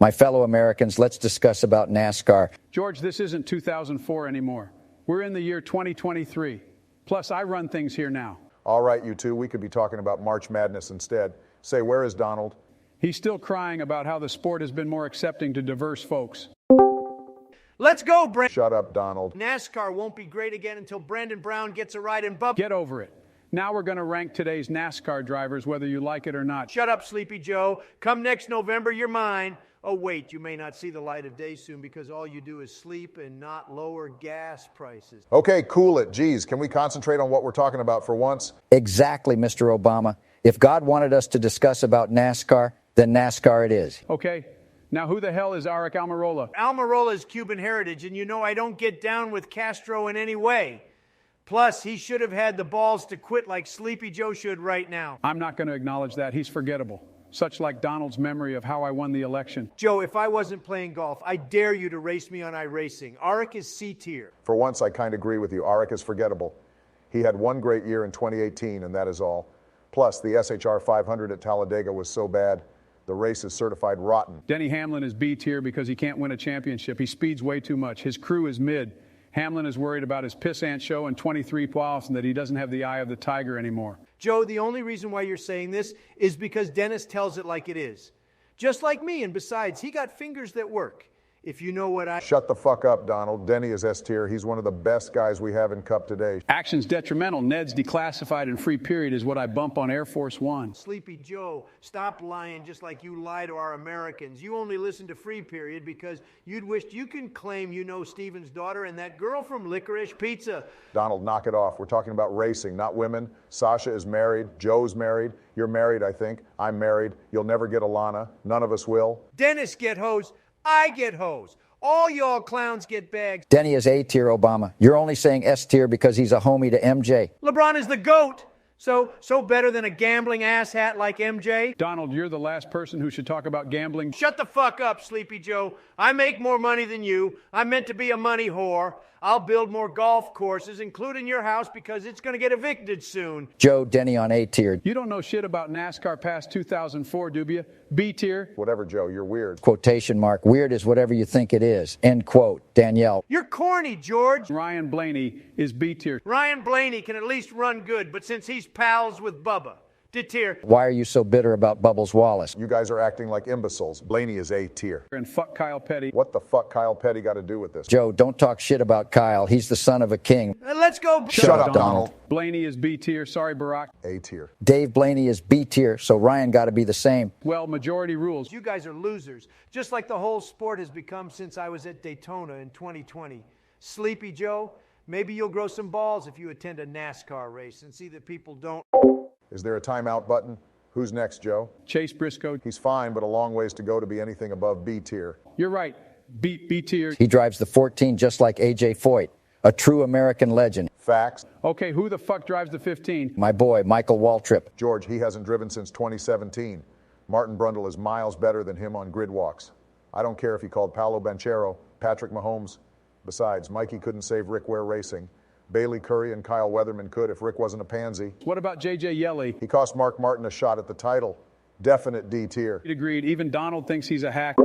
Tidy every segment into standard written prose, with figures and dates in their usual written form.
My fellow Americans, let's discuss about NASCAR. George, this isn't 2004 anymore. We're in the year 2023. Plus, I run things here now. All right, you two, we could be talking about March Madness instead. Say, where is Donald? He's still crying about how the sport has been more accepting to diverse folks. Let's go, Brandon. Shut up, Donald. NASCAR won't be great again until Brandon Brown gets a ride in Bubba. Get over it. Now we're going to rank today's NASCAR drivers, whether you like it or not. Shut up, Sleepy Joe. Come next November, you're mine. Oh, wait, you may not see the light of day soon because all you do is sleep and not lower gas prices. Okay, cool it. Geez, can we concentrate on what we're talking about for once? Exactly, Mr. Obama. If God wanted us to discuss about NASCAR, then NASCAR it is. Okay. Now, who the hell is Aric Almirola? Almirola is Cuban heritage, and you know I don't get down with Castro in any way. Plus, he should have had the balls to quit like Sleepy Joe should right now. I'm not going to acknowledge that. He's forgettable. Such like Donald's memory of how I won the election. Joe, if I wasn't playing golf, I dare you to race me on iRacing. Aric is C tier. For once, I kind of agree with you. Aric is forgettable. He had one great year in 2018, and that is all. Plus, the SHR 500 at Talladega was so bad, the race is certified rotten. Denny Hamlin is B tier because he can't win a championship. He speeds way too much. His crew is mid. Hamlin is worried about his pissant show in 23 playoffs and that he doesn't have the eye of the tiger anymore. Joe, the only reason why you're saying this is because Dennis tells it like it is. Just like me, and besides, he got fingers that work. If you know what I... Shut the fuck up, Donald. Denny is S tier. He's one of the best guys we have in Cup today. Actions detrimental. Ned's declassified and free period is what I bump on Air Force One. Sleepy Joe, stop lying just like you lie to our Americans. You only listen to free period because you'd wished you can claim you know Steven's daughter and that girl from Licorice Pizza. Donald, knock it off. We're talking about racing, not women. Sasha is married. Joe's married. You're married, I think. I'm married. You'll never get Alana. None of us will. Dennis get hosed. I get hosed. All y'all clowns get bags. Denny is A tier, Obama. You're only saying S tier because he's a homie to MJ. LeBron is the GOAT. So better than a gambling asshat like MJ? Donald, you're the last person who should talk about gambling. Shut the fuck up, Sleepy Joe. I make more money than you. I'm meant to be a money whore. I'll build more golf courses, including your house, because it's going to get evicted soon. Joe, Denny on A tier. You don't know shit about NASCAR past 2004, do you? B tier. Whatever, Joe. You're weird. Quotation mark. Weird is whatever you think it is. End quote. Danielle. You're corny, George. Ryan Blaney is B tier. Ryan Blaney can at least run good, but since he's pals with Bubba, D tier. Why are you so bitter about Bubbles Wallace? You guys are acting like imbeciles. Blaney is A tier. And fuck Kyle Petty. What the fuck Kyle Petty got to do with this? Joe, don't talk shit about Kyle. He's the son of a king. Let's go. Shut up, Donald. Blaney is B tier. Sorry, Barack. A tier. Dave Blaney is B tier, so Ryan got to be the same. Well, majority rules. You guys are losers, just like the whole sport has become since I was at Daytona in 2020. Sleepy Joe, maybe you'll grow some balls if you attend a NASCAR race and see that people don't. Is there a timeout button? Who's next, Joe? Chase Briscoe. He's fine, but a long ways to go to be anything above B tier. You're right. B tier. He drives the 14 just like A.J. Foyt, a true American legend. Facts. Okay, who the fuck drives the 15? My boy, Michael Waltrip. George, he hasn't driven since 2017. Martin Brundle is miles better than him on grid walks. I don't care if he called Paolo Banchero, Patrick Mahomes. Besides, Mikey couldn't save Rick Ware Racing. Bailey Curry and Kyle Weatherman could if Rick wasn't a pansy. What about J.J. Yelly? He cost Mark Martin a shot at the title. Definite D tier. Agreed. Even Donald thinks he's a hack.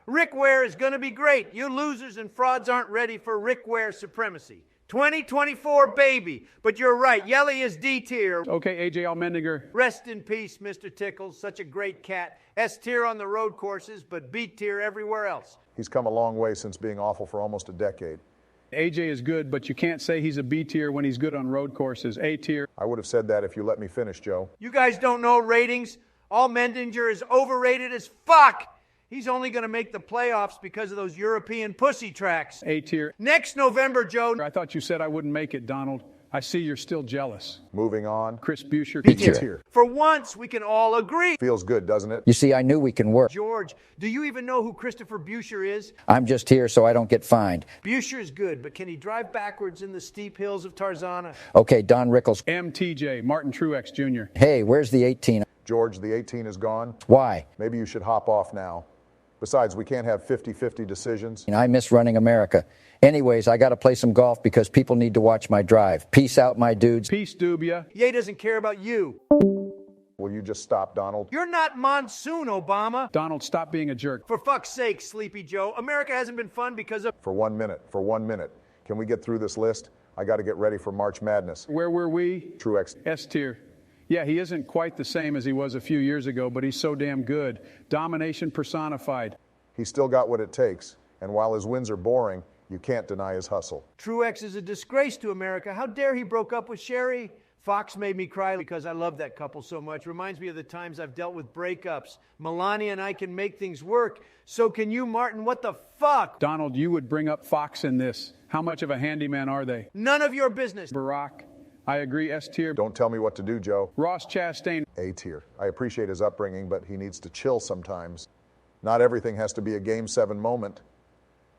Rick Ware is going to be great. You losers and frauds aren't ready for Rick Ware supremacy. 2024, baby. But you're right. Yelly is D tier. Okay, A.J. Allmendinger. Rest in peace, Mr. Tickles. Such a great cat. S tier on the road courses, but B tier everywhere else. He's come a long way since being awful for almost a decade. AJ is good, but you can't say he's a B tier when he's good on road courses. A tier. I would have said that if you let me finish, Joe. You guys don't know ratings. Allmendinger is overrated as fuck. He's only going to make the playoffs because of those European pussy tracks. A tier. Next November, Joe. I thought you said I wouldn't make it, Donald. I see you're still jealous. Moving on. Chris Buescher. B tier. For once, we can all agree. Feels good, doesn't it? You see, I knew we can work. George, do you even know who Christopher Buescher is? I'm just here so I don't get fined. Buescher is good, but can he drive backwards in the steep hills of Tarzana? Okay, Don Rickles. MTJ, Martin Truex Jr. Hey, where's the 18? George, the 18 is gone. Why? Maybe you should hop off now. Besides, we can't have 50-50 decisions. I miss running America. Anyways, I got to play some golf because people need to watch my drive. Peace out, my dudes. Peace, Dubia. Ye doesn't care about you. Will you just stop, Donald? You're not Monsoon, Obama. Donald, stop being a jerk. For fuck's sake, Sleepy Joe. America hasn't been fun because of... For 1 minute. Can we get through this list? I got to get ready for March Madness. Where were we? Truex. S tier. Yeah, he isn't quite the same as he was a few years ago, but he's so damn good. Domination personified. He's still got what it takes, and while his wins are boring, you can't deny his hustle. Truex is a disgrace to America. How dare he broke up with Sherry? Fox made me cry because I love that couple so much. Reminds me of the times I've dealt with breakups. Melania and I can make things work. So can you, Martin. What the fuck? Donald, you would bring up Fox in this. How much of a handyman are they? None of your business. Barack, I agree, S tier. Don't tell me what to do, Joe. Ross Chastain. A tier. I appreciate his upbringing, but he needs to chill sometimes. Not everything has to be a Game 7 moment.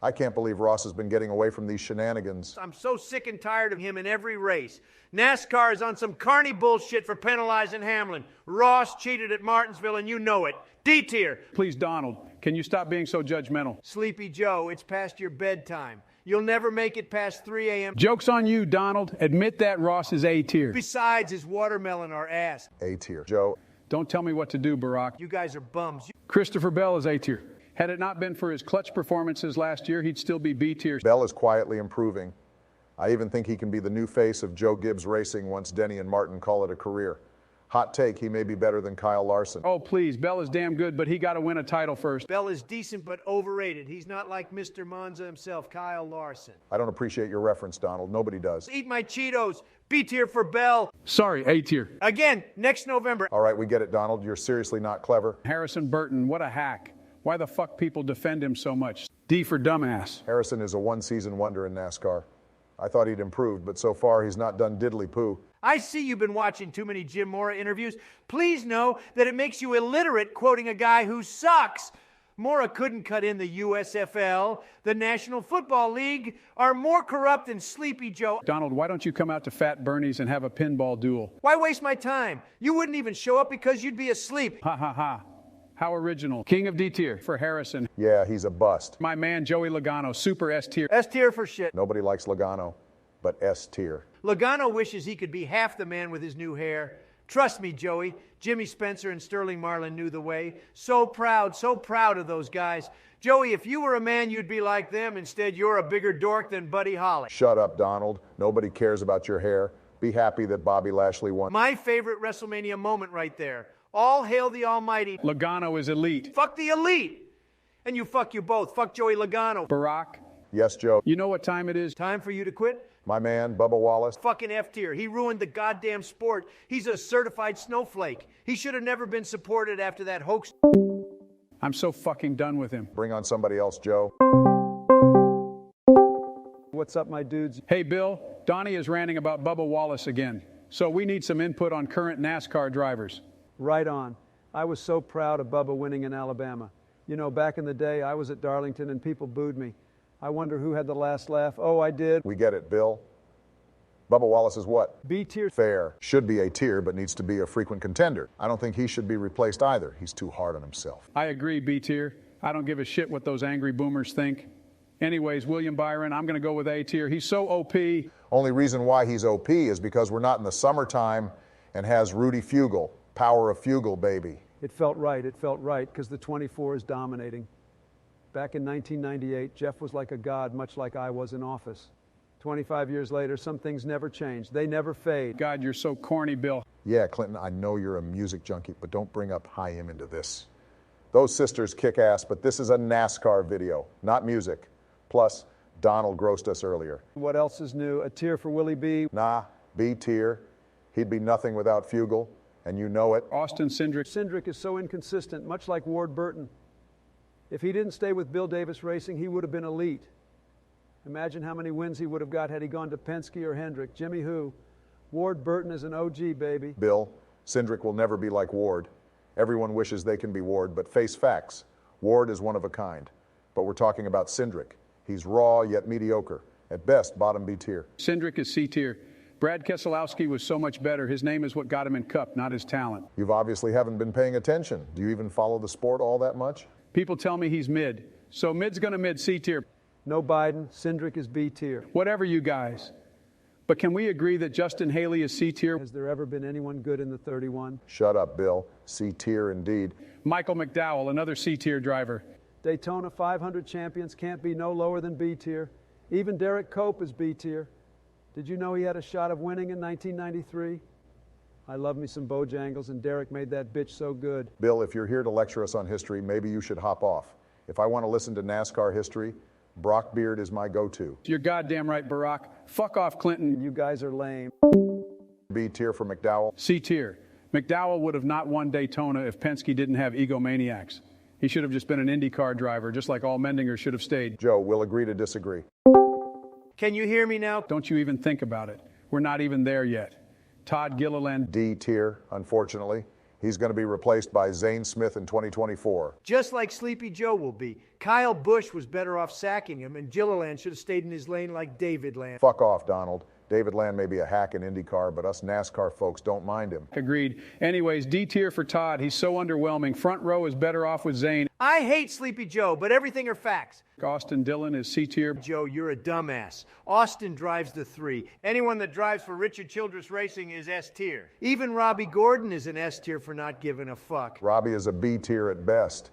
I can't believe Ross has been getting away from these shenanigans. I'm so sick and tired of him in every race. NASCAR is on some carny bullshit for penalizing Hamlin. Ross cheated at Martinsville, and you know it. D tier. Please, Donald, can you stop being so judgmental? Sleepy Joe, it's past your bedtime. You'll never make it past 3 a.m. Joke's on you, Donald. Admit that Ross is A tier. Besides, his watermelon are ass. A tier. Joe. Don't tell me what to do, Barack. You guys are bums. Christopher Bell is A tier. Had it not been for his clutch performances last year, he'd still be B tier. Bell is quietly improving. I even think he can be the new face of Joe Gibbs Racing once Denny and Martin call it a career. Hot take, he may be better than Kyle Larson. Oh, please. Bell is damn good, but he got to win a title first. Bell is decent but overrated. He's not like Mr. Monza himself, Kyle Larson. I don't appreciate your reference, Donald. Nobody does. Eat my Cheetos. B tier for Bell. Sorry, A tier. Again, next November. All right, we get it, Donald. You're seriously not clever. Harrison Burton, what a hack. Why the fuck people defend him so much? D for dumbass. Harrison is a one-season wonder in NASCAR. I thought he'd improved, but so far he's not done diddly poo. I see you've been watching too many Jim Mora interviews. Please know that it makes you illiterate quoting a guy who sucks. Mora couldn't cut in the USFL. The National Football League are more corrupt than Sleepy Joe. Donald, why don't you come out to Fat Bernie's and have a pinball duel? Why waste my time? You wouldn't even show up because you'd be asleep. Ha ha ha. How original. King of D tier for Harrison. Yeah, he's a bust. My man Joey Logano, super S tier. S tier for shit. Nobody likes Logano, but S tier. Logano wishes he could be half the man with his new hair. Trust me, Joey. Jimmy Spencer and Sterling Marlin knew the way. So proud of those guys. Joey, if you were a man, you'd be like them. Instead, you're a bigger dork than Buddy Holly. Shut up, Donald. Nobody cares about your hair. Be happy that Bobby Lashley won. My favorite WrestleMania moment right there. All hail the almighty. Logano is elite. Fuck the elite. And you both. Fuck Joey Logano. Barack. Yes, Joe. You know what time it is? Time for you to quit? My man, Bubba Wallace. Fucking F tier. He ruined the goddamn sport. He's a certified snowflake. He should have never been supported after that hoax. I'm so fucking done with him. Bring on somebody else, Joe. What's up, my dudes? Hey, Bill. Donnie is ranting about Bubba Wallace again. So we need some input on current NASCAR drivers. Right on. I was so proud of Bubba winning in Alabama. You know, back in the day, I was at Darlington and people booed me. I wonder who had the last laugh. Oh, I did. We get it, Bill. Bubba Wallace is what? B tier. Fair. Should be A tier, but needs to be a frequent contender. I don't think he should be replaced either. He's too hard on himself. I agree, B tier. I don't give a shit what those angry boomers think. Anyways, William Byron, I'm going to go with A tier. He's so OP. Only reason why he's OP is because we're not in the summertime and has Rudy Fugle. Power of Fugle, baby. It felt right, because the 24 is dominating. Back in 1998, Jeff was like a god, much like I was in office. 25 years later, some things never change. They never fade. God, you're so corny, Bill. Yeah, Clinton, I know you're a music junkie, but don't bring up Haim into this. Those sisters kick ass, but this is a NASCAR video, not music. Plus, Donald grossed us earlier. What else is new? A tier for Willie B. Nah, B tier. He'd be nothing without Fugle, and you know it. Austin Cindric. Cindric is so inconsistent, much like Ward Burton. If he didn't stay with Bill Davis Racing, he would have been elite. Imagine how many wins he would have got had he gone to Penske or Hendrick. Jimmy who? Ward Burton is an OG, baby. Bill, Cindric will never be like Ward. Everyone wishes they can be Ward, but face facts. Ward is one of a kind. But we're talking about Cindric. He's raw yet mediocre. At best, bottom B tier. Cindric is C tier. Brad Keselowski was so much better. His name is what got him in Cup, not his talent. You obviously haven't been paying attention. Do you even follow the sport all that much? People tell me he's mid. So mid's going to mid C tier. No Biden. Cindric is B tier. Whatever, you guys. But can we agree that Justin Haley is C-tier? Has there ever been anyone good in the 31? Shut up, Bill. C-tier indeed. Michael McDowell, another C-tier driver. Daytona 500 champions can't be no lower than B tier. Even Derek Cope is B tier. Did you know he had a shot of winning in 1993? I love me some Bojangles, and Derek made that bitch so good. Bill, if you're here to lecture us on history, maybe you should hop off. If I want to listen to NASCAR history, Brock Beard is my go-to. You're goddamn right, Barack. Fuck off, Clinton. You guys are lame. B tier for McDowell. C-tier. McDowell would have not won Daytona if Penske didn't have egomaniacs. He should have just been an IndyCar driver, just like all Mendinger should have stayed. Joe, we'll agree to disagree. Can you hear me now? Don't you even think about it. We're not even there yet. Todd Gilliland. D tier, unfortunately. He's going to be replaced by Zane Smith in 2024. Just like Sleepy Joe will be. Kyle Busch was better off sacking him, and Gilliland should have stayed in his lane like David Land. Fuck off, Donald. David Land may be a hack in IndyCar, but us NASCAR folks don't mind him. Agreed. Anyways, D tier for Todd. He's so underwhelming. Front row is better off with Zane. I hate Sleepy Joe, but everything are facts. Austin Dillon is C-tier. Joe, you're a dumbass. Austin drives the 3. Anyone that drives for Richard Childress Racing is S tier. Even Robbie Gordon is an S tier for not giving a fuck. Robbie is a B tier at best.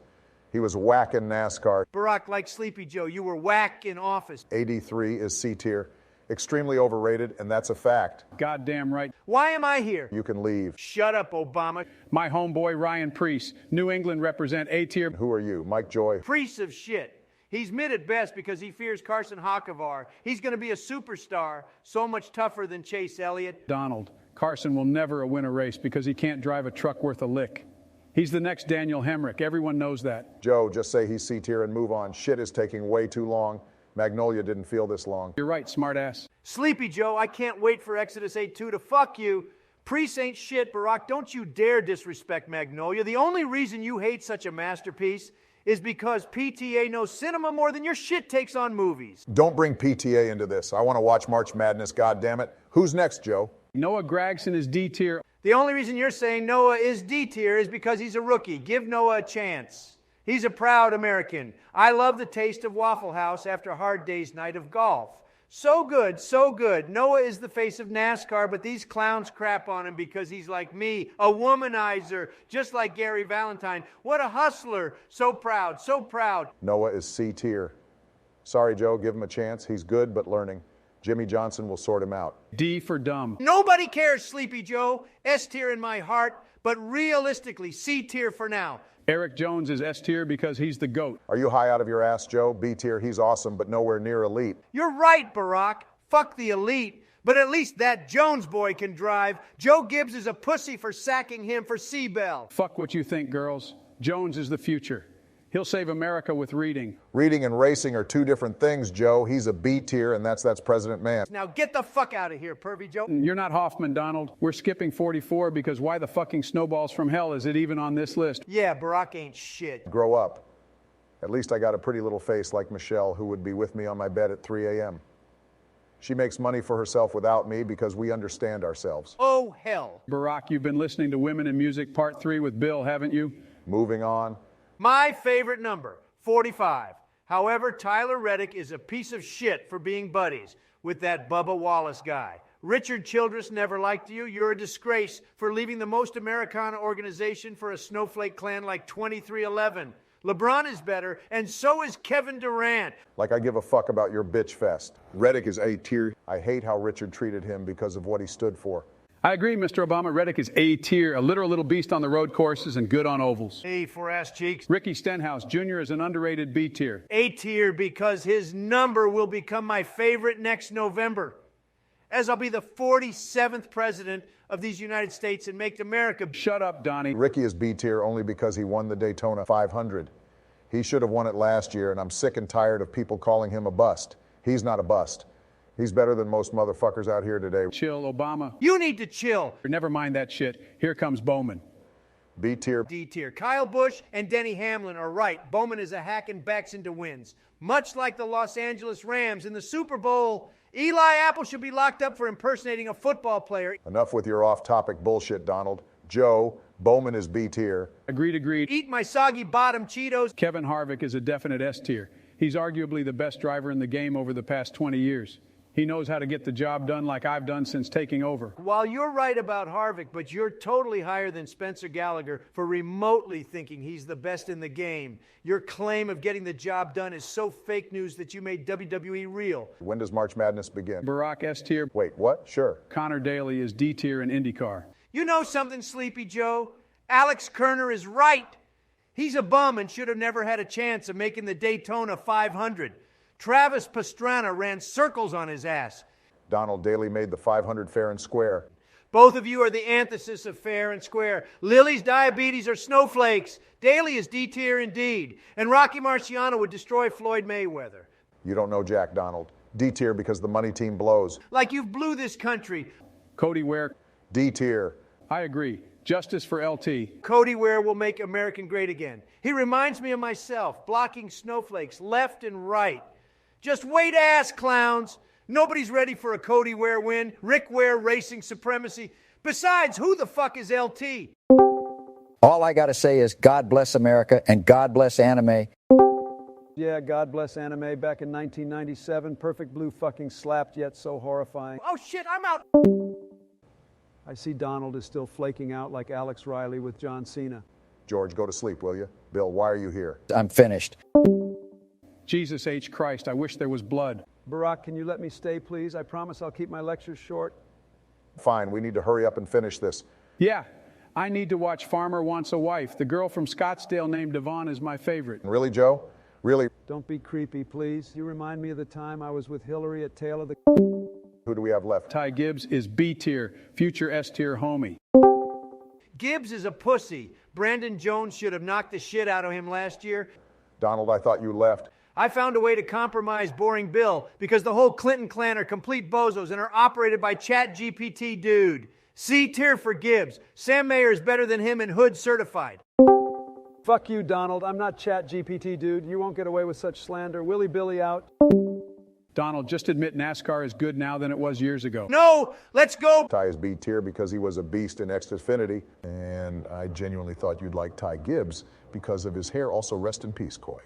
He was whack in NASCAR. Barack, like Sleepy Joe, you were whack in office. AD3 is C tier. Extremely overrated, and that's a fact. Goddamn right. Why am I here? You can leave. Shut up, Obama. My homeboy Ryan Preece. New England represent A-tier. Who are you, Mike Joy? Priest of shit. He's mid at best because he fears Carson Hocevar. He's going to be a superstar, so much tougher than Chase Elliott. Donald. Carson will never win a race because he can't drive a truck worth a lick. He's the next Daniel Hemrick. Everyone knows that. Joe, just say he's C tier and move on. Shit is taking way too long. Magnolia didn't feel this long. You're right, smartass. Sleepy Joe, I can't wait for Exodus 8-2 to fuck you. Priest ain't shit, Barack. Don't you dare disrespect Magnolia. The only reason you hate such a masterpiece is because PTA knows cinema more than your shit takes on movies. Don't bring PTA into this. I want to watch March Madness, goddammit. Who's next, Joe? Noah Gragson is D tier. The only reason you're saying Noah is D tier is because he's a rookie. Give Noah a chance. He's a proud American. I love the taste of Waffle House after a hard day's night of golf. So good, so good. Noah is the face of NASCAR, but these clowns crap on him because he's like me, a womanizer, just like Gary Valentine. What a hustler. So proud, so proud. Noah is C tier. Sorry, Joe, give him a chance. He's good, but learning. Jimmy Johnson will sort him out. D for dumb. Nobody cares, Sleepy Joe. S tier in my heart, but realistically, C tier for now. Aric Jones is S tier because he's the GOAT. Are you high out of your ass, Joe? B tier, he's awesome, but nowhere near elite. You're right, Barack. Fuck the elite. But at least that Jones boy can drive. Joe Gibbs is a pussy for sacking him for C-Bell. Fuck what you think, girls. Jones is the future. He'll save America with reading. Reading and racing are two different things, Joe. He's a B tier, and that's President Man. Now get the fuck out of here, pervy Joe. You're not Hoffman, Donald. We're skipping 44 because why the fucking snowballs from hell is it even on this list? Yeah, Barack ain't shit. Grow up. At least I got a pretty little face like Michelle, who would be with me on my bed at 3 a.m. She makes money for herself without me because we understand ourselves. Oh, hell. Barack, you've been listening to Women in Music Part 3 with Bill, haven't you? Moving on. My favorite number, 45. However, Tyler Reddick is a piece of shit for being buddies with that Bubba Wallace guy. Richard Childress never liked you. You're a disgrace for leaving the most Americana organization for a snowflake clan like 2311. LeBron is better, and so is Kevin Durant. Like I give a fuck about your bitch fest. Reddick is A tier. I hate how Richard treated him because of what he stood for. I agree, Mr. Obama. Reddick is A tier, a literal little beast on the road courses and good on ovals. Hey, four-ass cheeks. Ricky Stenhouse Jr. is an underrated B tier. A tier because his number will become my favorite next November, as I'll be the 47th president of these United States and make America. Shut up, Donnie. Ricky is B tier only because he won the Daytona 500. He should have won it last year, and I'm sick and tired of people calling him a bust. He's not a bust. He's better than most motherfuckers out here today. Chill, Obama. You need to chill. Never mind that shit. Here comes Bowman. B tier. D tier. Kyle Busch and Denny Hamlin are right. Bowman is a hack and backs into wins. Much like the Los Angeles Rams in the Super Bowl, Eli Apple should be locked up for impersonating a football player. Enough with your off-topic bullshit, Donald. Joe, Bowman is B tier. Agreed. Eat my soggy bottom Cheetos. Kevin Harvick is a definite S tier. He's arguably the best driver in the game over the past 20 years. He knows how to get the job done like I've done since taking over. While you're right about Harvick, but you're totally higher than Spencer Gallagher for remotely thinking he's the best in the game. Your claim of getting the job done is so fake news that you made WWE real. When does March Madness begin? Barack S tier. Wait, what? Sure. Connor Daly is D tier in IndyCar. You know something, Sleepy Joe? Alex Kerner is right. He's a bum and should have never had a chance of making the Daytona 500. Travis Pastrana ran circles on his ass. Donald Daly made the 500 fair and square. Both of you are the antithesis of fair and square. Lily's diabetes are snowflakes. Daly is D tier indeed. And Rocky Marciano would destroy Floyd Mayweather. You don't know Jack, Donald. D tier because the money team blows. Like you've blew this country. Cody Ware. D tier. I agree. Justice for LT. Cody Ware will make American great again. He reminds me of myself, blocking snowflakes left and right. Just wait, ass clowns. Nobody's ready for a Cody Ware win. Rick Ware racing supremacy. Besides, who the fuck is LT? All I got to say is God bless America and God bless anime. Yeah, God bless anime. Back in 1997, Perfect Blue fucking slapped, yet so horrifying. Oh shit, I'm out. I see Donald is still flaking out like Alex Riley with John Cena. George, go to sleep, will you? Bill, why are you here? I'm finished. Jesus H. Christ, I wish there was blood. Barack, can you let me stay, please? I promise I'll keep my lectures short. Fine, we need to hurry up and finish this. Yeah, I need to watch Farmer Wants a Wife. The girl from Scottsdale named Devon is my favorite. Really, Joe? Really? Don't be creepy, please. You remind me of the time I was with Hillary at Tail of the... Who do we have left? Ty Gibbs is B tier, future S tier homie. Gibbs is a pussy. Brandon Jones should have knocked the shit out of him last year. Donald, I thought you left. I found a way to compromise Boring Bill because the whole Clinton clan are complete bozos and are operated by Chat GPT dude. C tier for Gibbs. Sam Mayer is better than him and Hood certified. Fuck you, Donald. I'm not Chat GPT, dude. You won't get away with such slander. Willy Billy out. Donald, just admit NASCAR is good now than it was years ago. No, let's go. Ty is B tier because he was a beast in Xfinity, and I genuinely thought you'd like Ty Gibbs because of his hair. Also, rest in peace, Coy.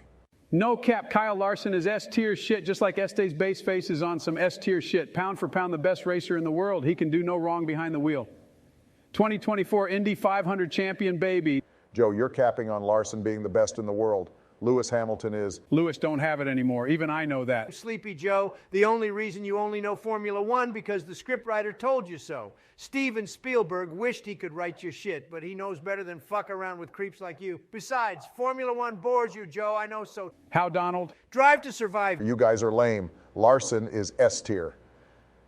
No cap, Kyle Larson is S tier shit, just like Este's base face is on some S tier shit. Pound for pound, the best racer in the world. He can do no wrong behind the wheel. 2024 Indy 500 champion, baby. Joe, you're capping on Larson being the best in the world. Lewis Hamilton is. Lewis don't have it anymore. Even I know that. Sleepy Joe, the only reason you only know Formula One because the scriptwriter told you so. Steven Spielberg wished he could write your shit, but he knows better than fuck around with creeps like you. Besides, Formula One bores you, Joe. I know so. How, Donald? Drive to Survive. You guys are lame. Larson is S tier.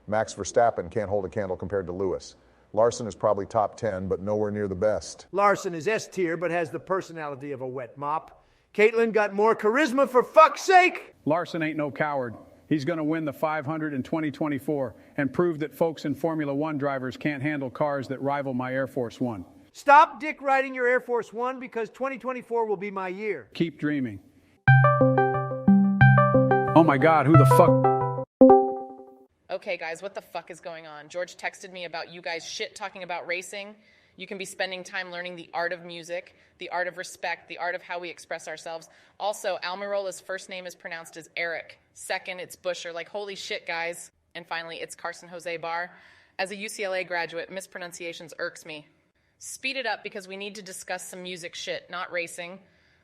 Max Verstappen can't hold a candle compared to Lewis. Larson is probably top 10, but nowhere near the best. Larson is S tier, but has the personality of a wet mop. Caitlin got more charisma, for fuck's sake. Larson ain't no coward. He's going to win the 500 in 2024 and prove that folks in Formula One drivers can't handle cars that rival my Air Force One. Stop dick riding your Air Force One because 2024 will be my year. Keep dreaming. Oh my God, who the fuck? Okay, guys, what the fuck is going on? George texted me about you guys shit talking about racing. You can be spending time learning the art of music, the art of respect, the art of how we express ourselves. Also, Almirola's first name is pronounced as Aric. Second, it's Busher. Like, holy shit, guys. And finally, it's Carson Jose Barr. As a UCLA graduate, mispronunciations irks me. Speed it up because we need to discuss some music shit, not racing.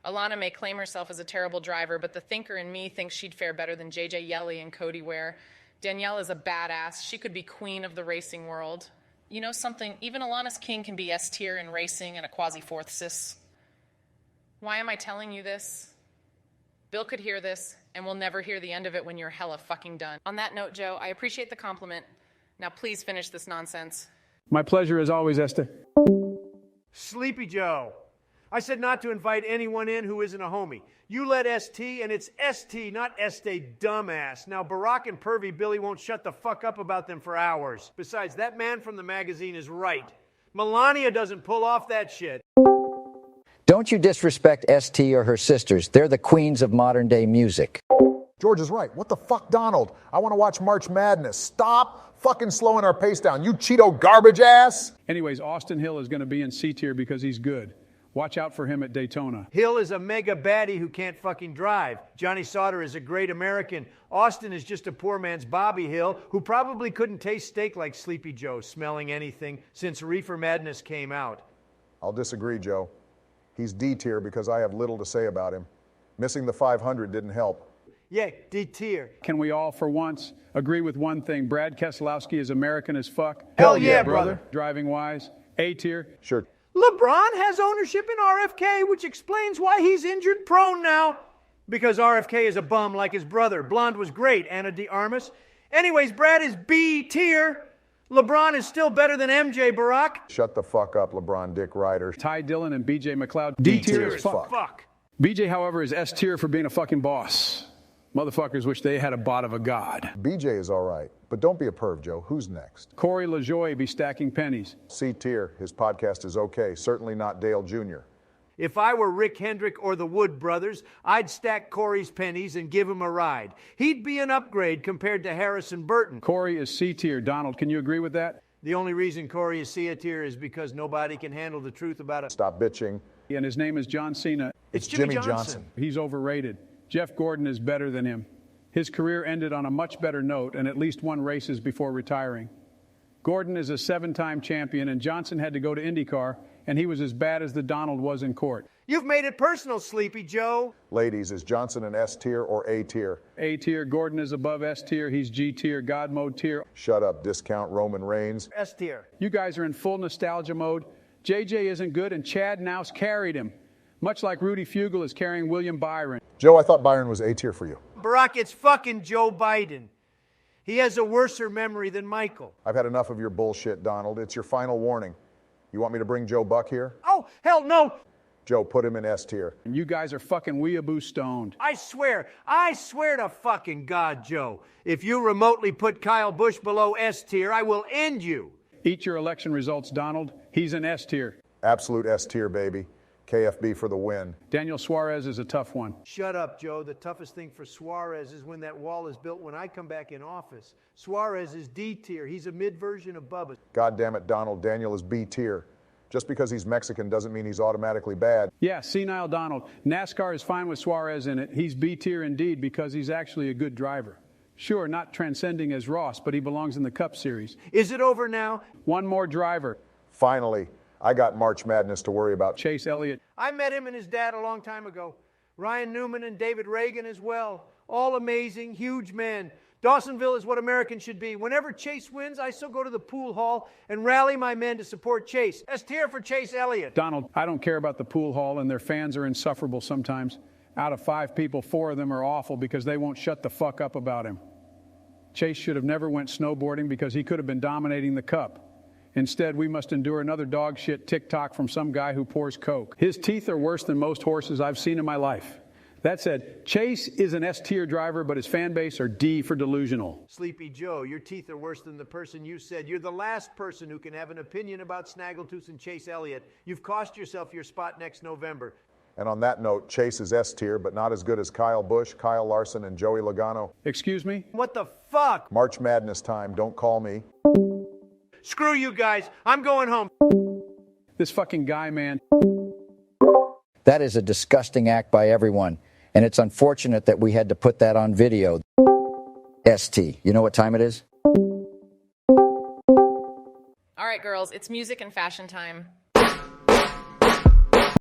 Alana may claim herself as a terrible driver, but the thinker in me thinks she'd fare better than JJ Yeley and Cody Ware. Danielle is a badass. She could be queen of the racing world. You know something? Even Alana's King can be S tier in racing and a quasi-fourth cis. Why am I telling you this? Bill could hear this, and we'll never hear the end of it when you're hella fucking done. On that note, Joe, I appreciate the compliment. Now please finish this nonsense. My pleasure as always, Esther. Sleepy Joe. I said not to invite anyone in who isn't a homie. You let ST, and it's ST, not Estee, dumbass. Now, Barack and Pervy Billy won't shut the fuck up about them for hours. Besides, that man from the magazine is right. Melania doesn't pull off that shit. Don't you disrespect ST or her sisters. They're the queens of modern-day music. George is right. What the fuck, Donald? I want to watch March Madness. Stop fucking slowing our pace down, you Cheeto garbage ass. Anyways, Austin Hill is going to be in C tier because he's good. Watch out for him at Daytona. Hill is a mega baddie who can't fucking drive. Johnny Sauter is a great American. Austin is just a poor man's Bobby Hill, who probably couldn't taste steak like Sleepy Joe smelling anything since Reefer Madness came out. I'll disagree, Joe. He's D tier because I have little to say about him. Missing the 500 didn't help. Yeah, D tier. Can we all, for once, agree with one thing? Brad Keselowski is American as fuck. Hell yeah, brother. Driving-wise, A tier. Sure. LeBron has ownership in RFK, which explains why he's injured prone now. Because RFK is a bum like his brother. Blonde was great, Anna de Armas. Anyways, Brad is B tier. LeBron is still better than MJ, Barack. Shut the fuck up, LeBron Dick Ryder. Ty Dillon and BJ McLeod, D tier as fuck. Fuck. BJ, however, is S tier for being a fucking boss. Motherfuckers wish they had a bot of a god. BJ is all right, but don't be a perv, Joe. Who's next? Corey LaJoie be stacking pennies. C tier. His podcast is okay. Certainly not Dale Jr. If I were Rick Hendrick or the Wood brothers, I'd stack Corey's pennies and give him a ride. He'd be an upgrade compared to Harrison Burton. Corey is C tier. Donald, can you agree with that? The only reason Corey is C tier is because nobody can handle the truth about it. Stop bitching. And his name is John Cena. It's Jimmy Johnson. He's overrated. Jeff Gordon is better than him. His career ended on a much better note and at least won races before retiring. Gordon is a 7-time champion, and Johnson had to go to IndyCar, and he was as bad as the Donald was in court. You've made it personal, Sleepy Joe. Ladies, is Johnson an S tier or A tier? A tier. Gordon is above S tier. He's G tier. God mode tier. Shut up, discount Roman Reigns. S tier. You guys are in full nostalgia mode. JJ isn't good, and Chad Nouse carried him, much like Rudy Fugle is carrying William Byron. Joe, I thought Byron was A tier for you. Barack, it's fucking Joe Biden. He has a worser memory than Michael. I've had enough of your bullshit, Donald. It's your final warning. You want me to bring Joe Buck here? Oh, hell no. Joe, put him in S tier. And you guys are fucking weeaboo stoned. I swear to fucking God, Joe, if you remotely put Kyle Busch below S tier, I will end you. Eat your election results, Donald. He's an S tier. Absolute S tier, baby. KFB for the win. Daniel Suarez is a tough one. Shut up, Joe. The toughest thing for Suarez is when that wall is built when I come back in office. Suarez is D tier. He's a mid version of Bubba. God damn it, Donald. Daniel is B tier. Just because he's Mexican doesn't mean he's automatically bad. Yeah, senile Donald. NASCAR is fine with Suarez in it. He's B tier indeed because he's actually a good driver. Sure, not transcending as Ross, but he belongs in the Cup Series. Is it over now? One more driver. Finally, I got March Madness to worry about. Chase Elliott. I met him and his dad a long time ago. Ryan Newman and David Reagan as well. All amazing, huge men. Dawsonville is what Americans should be. Whenever Chase wins, I still go to the pool hall and rally my men to support Chase. S tier for Chase Elliott. Donald, I don't care about the pool hall, and their fans are insufferable sometimes. Out of 5 people, 4 of them are awful because they won't shut the fuck up about him. Chase should have never went snowboarding because he could have been dominating the Cup. Instead, we must endure another dog shit TikTok from some guy who pours Coke. His teeth are worse than most horses I've seen in my life. That said, Chase is an S-tier driver, but his fan base are D for delusional. Sleepy Joe, your teeth are worse than the person you said. You're the last person who can have an opinion about Snaggletooth and Chase Elliott. You've cost yourself your spot next November. And on that note, Chase is S-tier, but not as good as Kyle Busch, Kyle Larson, and Joey Logano. Excuse me? What the fuck? March Madness time, don't call me. Screw you guys. I'm going home. This fucking guy, man. That is a disgusting act by everyone, and it's unfortunate that we had to put that on video. ST. You know what time it is? All right, girls, it's music and fashion time.